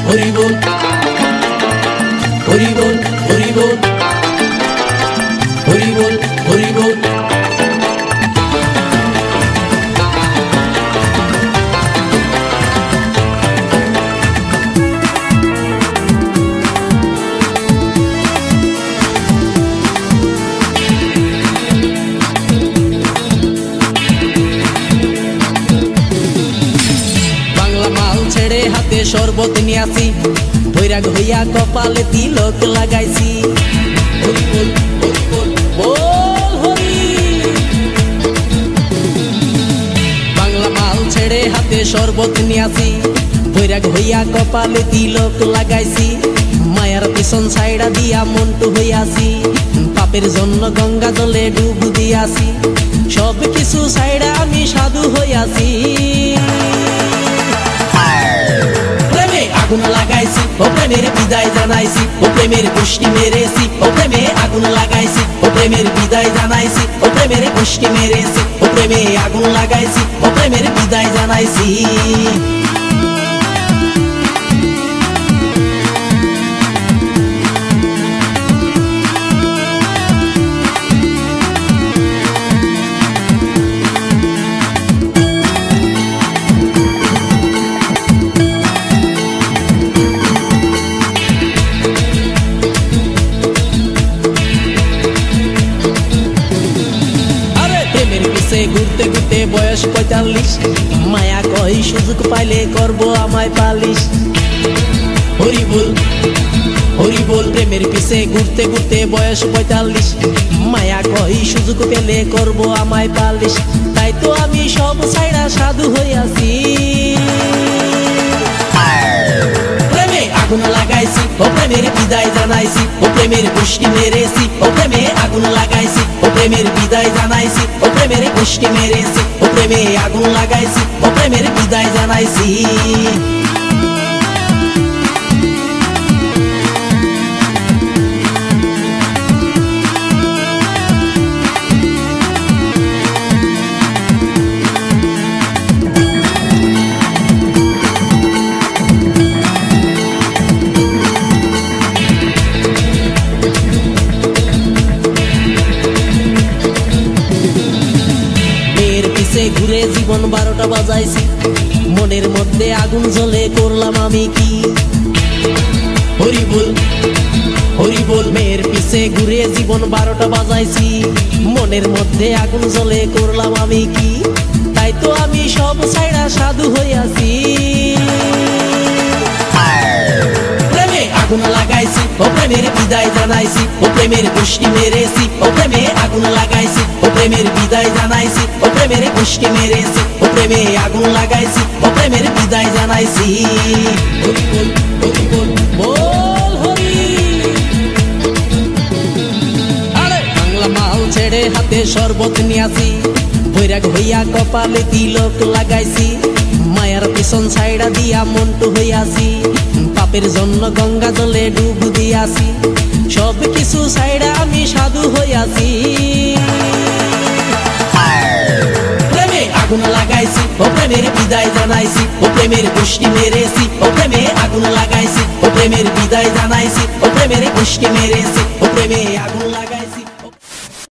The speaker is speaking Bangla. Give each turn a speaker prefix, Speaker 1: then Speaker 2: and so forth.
Speaker 1: হরি বল হরি বল হরি বল হরি বল হরি বল। ছেড়ে হাতে শরবত নিয়ে আসি, বৈরাগ হইয়া কপালে তিলক লাগাইছি। হরি বল হরি বল বল হরি। বাংলা মাল ছেড়ে হাতে শরবত নিয়ে আসি, বৈরাগ হইয়া কপালে তিলক লাগাইছি। মায়ার পিছন ছাইড়া দিয়া মন্টু হইয়াছি, পাপের জন্য গঙ্গা জলে ডুব দিয়াছি। সব কিছু ছাইড়া আমি সাধু হইয়াছি। আগুন লাগাইছি ও প্রেমের বিদায় জানাইছি, ও প্রেমের গোষ্ঠী মেরেছি, ও প্রেমে আগুন লাগাইছি, ও প্রেমের বিদায় জানাইছি, ও প্রেমের গোষ্ঠী মেরেছি, ও প্রেমে আগুন লাগাইছি, ও প্রেমের বিদায় জানাইছি। ঘুরতে ঘুরতে বয়স ৪৫, মায়া কই সুযোগ পাইলে করব আমায় পালিশ। হরি বল হরি বল। প্রেমের পিছে ঘুরতে ঘুরতে বয়স ৪৫, মায়া কই সুযোগ পেলে করব আমায় পালিশ। তাই তো আমি সব ছাইড়া সাধু হইয়াছি। প্রেমে আগুন লাগাইছি ও প্রেমের বিদায় জানাইছি, ও প্রেমের গোষ্ঠী মেরেছি, ও প্রেমে আগুন লাগাইছি, ও প্রেমের বিদায় জানাইছি, ও প্রেমের গোষ্ঠী মেরেছি, ও প্রেমে আগুন লাগাইছি, ও প্রেমের বিদায় জানাইছি। ঘুরে জীবন ১২টা বাজাইছি, মনের মধ্যে আগুন জ্বলে করলাম আমি কি। হরি বল হরি বল। মেয়ের পিছে ঘুরে জীবন ১২টা বাজাইছি, মনের মধ্যে আগুন জ্বলে করলাম আমি কি। তাই তো আমি সব ছাইড়া সাধু হইয়াছি। প্রেমে আগুন লাগাইছি ও প্রেমের বিদায় জানাইছি, ও প্রেমের গোষ্ঠী মেরেছি, ও প্রেমে আগুন লাগাইছি, ও প্রেমের বিদায় জানাইছি, ও প্রেমের গোষ্ঠী মেরেছি, ও প্রেমে আগুন লাগাইছি, ও প্রেমের বিদায় জানাইছি। হরি বল হরি বল বল হরি। আরে বাংলা মাল ছেড়ে হাতে শরবত নিয়াছি, বৈরাগ হইয়া কপালে তিলক লাগাইছি। মায়ার পিছন ছাইড়া দিয়া মন্টু হইয়াছি, পাপের জন্য গঙ্গা জলে ডুব দিয়াছি। সব কিছু ছাইড়া আমি সাধু হইয়াছি। প্রেমে আগুন লাগাইছি ও প্রেমের বিদায় জানাইছি, ও প্রেমের গোষ্ঠী মেরেছি, ও প্রেমে আগুন লাগাইছি, ও প্রেমের বিদায় জানাইছি, ও প্রেমের গোষ্ঠী মেরেছি, ও প্রেমে আগুন লাগাইছি।